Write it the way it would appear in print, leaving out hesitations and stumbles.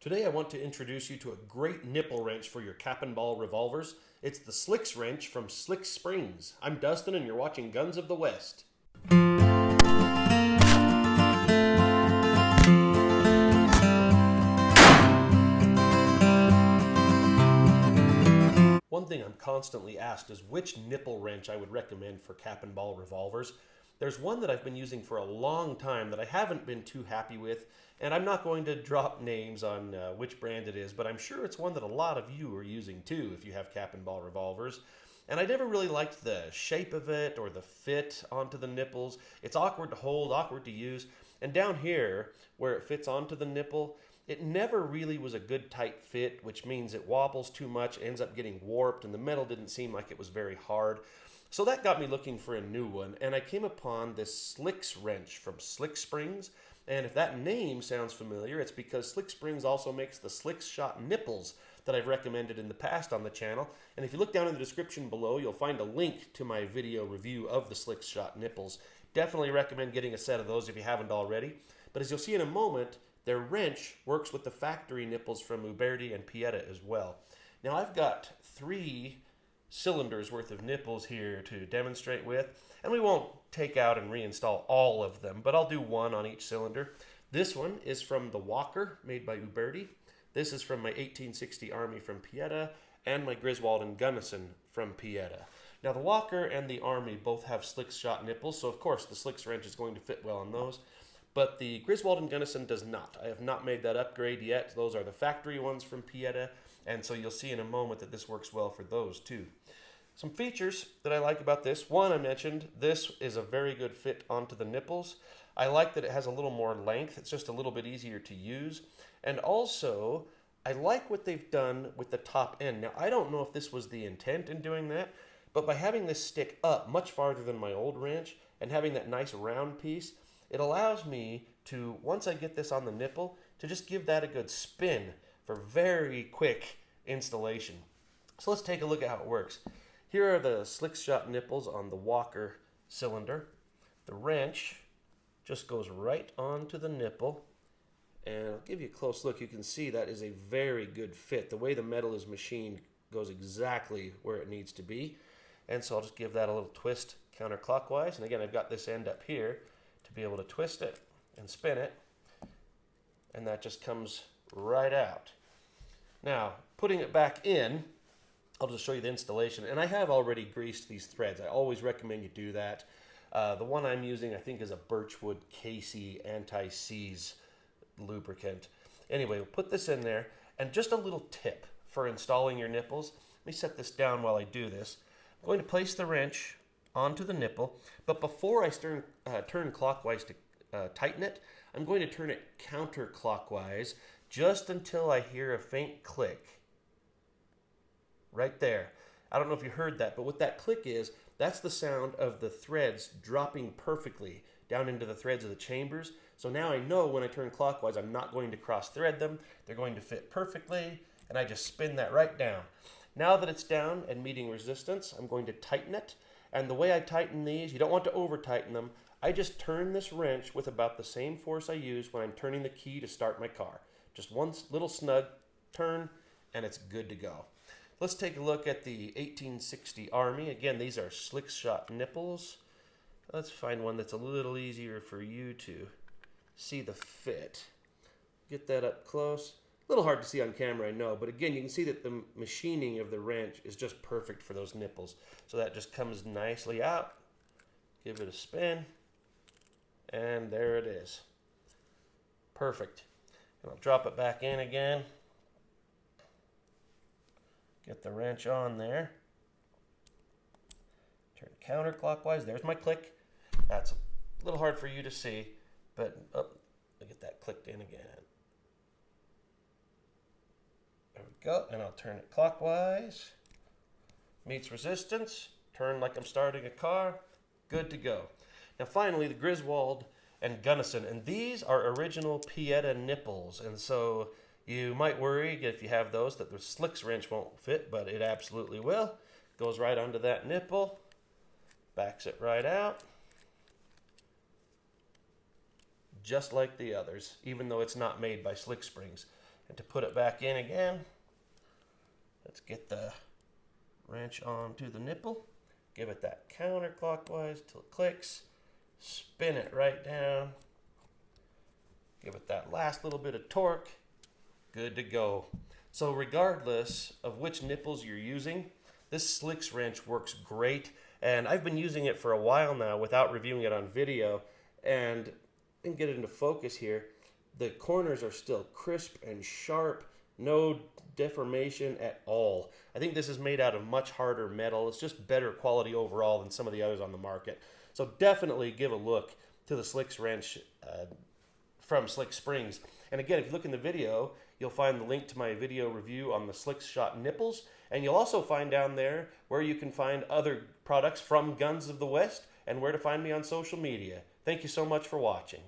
Today I want to introduce you to a great nipple wrench for your cap and ball revolvers. It's the SliX wrench from SliX Springs. I'm Dustin and you're watching Guns of the West. One thing I'm constantly asked is which nipple wrench I would recommend for cap and ball revolvers. There's one that I've been using for a long time that I haven't been too happy with, and I'm not going to drop names on which brand it is, but I'm sure it's one that a lot of you are using too if you have cap and ball revolvers. And I never really liked the shape of it or the fit onto the nipples. It's awkward to hold, awkward to use, and down here where it fits onto the nipple, it never really was a good tight fit, which means it wobbles too much, ends up getting warped, and the metal didn't seem like it was very hard. So that got me looking for a new one, and I came upon this SliX wrench from SliX Springs. And if that name sounds familiar, it's because SliX Springs also makes the SliX Shot nipples that I've recommended in the past on the channel. And if you look down in the description below, you'll find a link to my video review of the SliX Shot nipples. Definitely recommend getting a set of those if you haven't already. But as you'll see in a moment, their wrench works with the factory nipples from Uberti and Pieta as well. Now I've got 3 cylinders worth of nipples here to demonstrate with, and we won't take out and reinstall all of them, but I'll do one on each cylinder. This one is from the Walker made by Uberti. This is from my 1860 Army from Pieta and my Griswold and Gunnison from Pieta. Now the Walker and the Army both have SliX Shot nipples, so of course the SliX wrench is going to fit well on those, but the Griswold and Gunnison does not. I have not made that upgrade yet. Those are the factory ones from Pieta, and so you'll see in a moment that this works well for those too. Some features that I like about this. One, I mentioned, this is a very good fit onto the nipples. I like that it has a little more length. It's just a little bit easier to use. And also, I like what they've done with the top end. Now, I don't know if this was the intent in doing that, but by having this stick up much farther than my old wrench and having that nice round piece, it allows me to, once I get this on the nipple, to just give that a good spin for very quick installation. So let's take a look at how it works. Here are the SliX Shot nipples on the Walker cylinder. The wrench just goes right onto the nipple, and I'll give you a close look. You can see that is a very good fit. The way the metal is machined goes exactly where it needs to be, and so I'll just give that a little twist counterclockwise. And again, I've got this end up here to be able to twist it and spin it, and that just comes right out. Now, putting it back in, I'll just show you the installation, and I have already greased these threads. I always recommend you do that. The one I'm using, I think, is a Birchwood Casey anti-seize lubricant. Anyway, we'll put this in there, and just a little tip for installing your nipples. Let me set this down while I do this. I'm going to place the wrench onto the nipple, but before I turn clockwise to tighten it, I'm going to turn it counterclockwise just until I hear a faint click. Right there. I don't know if you heard that, but what that click is, that's the sound of the threads dropping perfectly down into the threads of the chambers. So now I know when I turn clockwise, I'm not going to cross thread them. They're going to fit perfectly, and I just spin that right down. Now that it's down and meeting resistance, I'm going to tighten it. And the way I tighten these, you don't want to over tighten them. I just turn this wrench with about the same force I use when I'm turning the key to start my car. Just one little snug turn, and it's good to go. Let's take a look at the 1860 Army. Again, these are SliX Shot nipples. Let's find one that's a little easier for you to see the fit. Get that up close. A little hard to see on camera, I know, but again, you can see that the machining of the wrench is just perfect for those nipples. So that just comes nicely out. Give it a spin, and there it is. Perfect. And I'll drop it back in again. Get the wrench on there. Turn counterclockwise. There's my click. That's a little hard for you to see, but I'll get that clicked in again. There we go, and I'll turn it clockwise. Meets resistance. Turn like I'm starting a car. Good to go. Now finally, the Griswold and Gunnison, and these are original Pieta nipples, and so you might worry if you have those that the SliX wrench won't fit, but it absolutely will. Goes right onto that nipple, backs it right out, just like the others, even though it's not made by SliX Springs. And to put it back in again, let's get the wrench onto the nipple. Give it that counterclockwise till it clicks. Spin it right down. Give it that last little bit of torque. Good to go. So regardless of which nipples you're using, this SliX wrench works great. And I've been using it for a while now without reviewing it on video. And get it into focus here. The corners are still crisp and sharp. No deformation at all. I think this is made out of much harder metal. It's just better quality overall than some of the others on the market. So definitely give a look to the SliX wrench from SliX Springs. And again, if you look in the video, you'll find the link to my video review on the SliX Shot nipples. And you'll also find down there where you can find other products from Guns of the West and where to find me on social media. Thank you so much for watching.